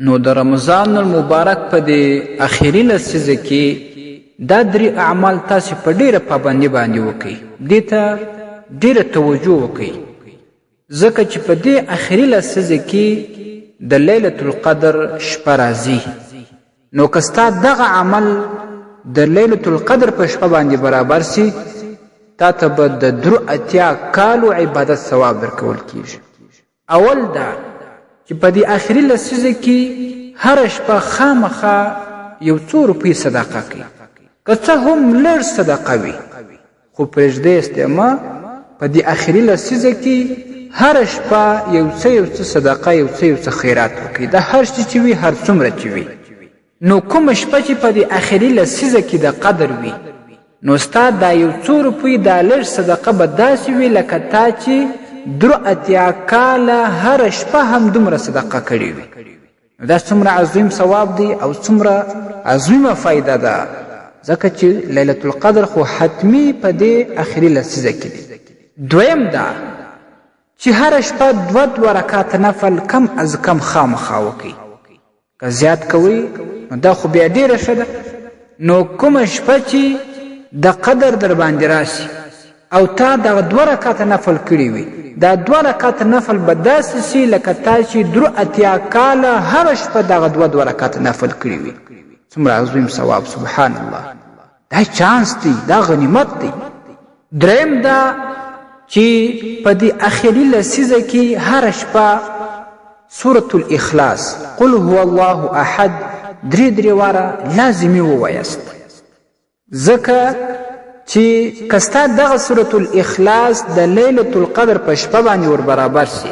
نو د رمضان المبارک په دې اخري لسیزه کې دا درې اعمال تاسې په ډېره پابندي باندې وکئ، دې ته ډېره توجه وکئ، ځکه چې په دې اخري لسیزه کې د لیلة القدر شپه راځي. نو که ستا دغه عمل د لیلة القدر په شپه باندې برابر سي، تا ته به د 83 کالو عبادت ثواب درکول کیږي. اول دا چې په دې اخري لسیزه کې هره شپه خامخا یو څو روپۍ صدقه کوي، که څه هم لږ صدقه وي، خو پرېږدی استعما په دې اخري لسیزه کې هره شپه یو څه صدقه، یو څه خیرات وکړي، د هر شي چې وي، هر څومره چې وي. نو کومه شپه چې په دې اخري لسیزه کې د قدر وي، نو ستا دا یو څو روپۍ دا لږ صدقه به داسې وي لکه تا چې 83 کاله هره شپه هم دومره صدقه کړې وي. نو دا څومره عظیم ثواب دی او څومره عظیمه فایده ده، ځکه چې لیلة القدر خو حتمی په دې اخري لسیزه کې دی. دویم دا چې هره شپه 2 رکعاته نفل کم از کم خامخا وکړي، که زیات کوئ نو دا خو بیا ډېره ښه ده. نو کومه شپه چې د قدر در باندې راسي او تا دغه 2 رکعاته نفل کړي وي، دا 2 رکعاته نفل به داسې سي لکه تا چې 83 کاله هره شپه دغه 2 رکعاته نفل کړي وي. څومره عظیم ثواب، سبحان الله. دا چانس دی، دا غنیمت دی. دریم دا چې په دې اخري لسیزه کې هره شپه سورة الاخلاص قل هو الله احد 3 واره لازمي ووایاست، ځکه چې که ستا دغه سورة الاخلاص د لیلة القدر په شپه باندې ور برابر سي،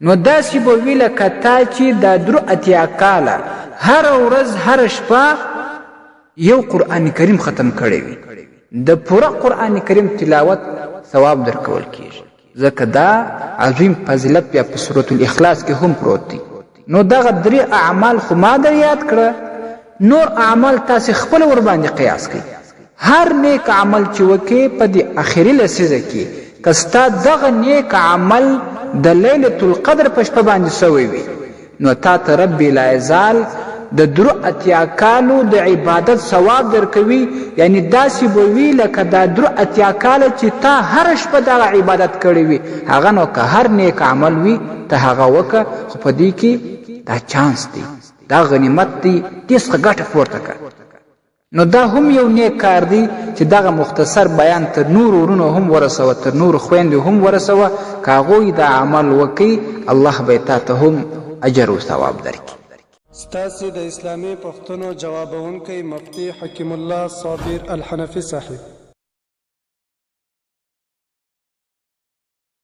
نو داسې به وي لکه تا چې دا 83 کاله هره ورځ هره شپه یو قرآن کریم ختم کړی وي، د پوره قرآن کریم تلاوت ثواب درکول کیږي، ځکه دا عظیم فضیلت بیا په سورة الاخلاص کې هم پروت دی. نو دغه 3 اعمال خو ما در یاد کړه، نور اعمال تاسې خپل ور باندې قیاس کړئ. هر نیک عمل چې وکې په دې اخري لسیزه کې، که ستا دغه نیک عمل د لیلة القدر په شپه باندې سوی وي، نو تا ته رب لا یزال د 83 کالو د عبادت ثواب درکوي. یعنی داسې به وي لکه دا 83 کاله چې تا هره شپه دغه عبادت کړی وي، هغه نو که هر نیک عمل وي ته هغه وکړه. خو په دې کې دا چانس دی، دا غنیمت دی، دې څخه ګټه پورته کړه. نو دا هم یو نیک کار دی چې دغه مختصر بیان تر نور ورونو هم ورسوه، تر نور خویندو هم ورسوه. که هغوی دا عمل وکړي، الله به تا ته هم اجر و ثواب درکړي. ستاسې د اسلامي پوښتنو ځوابونکی مفتي حکیم الله صابر الحنفي صاحب.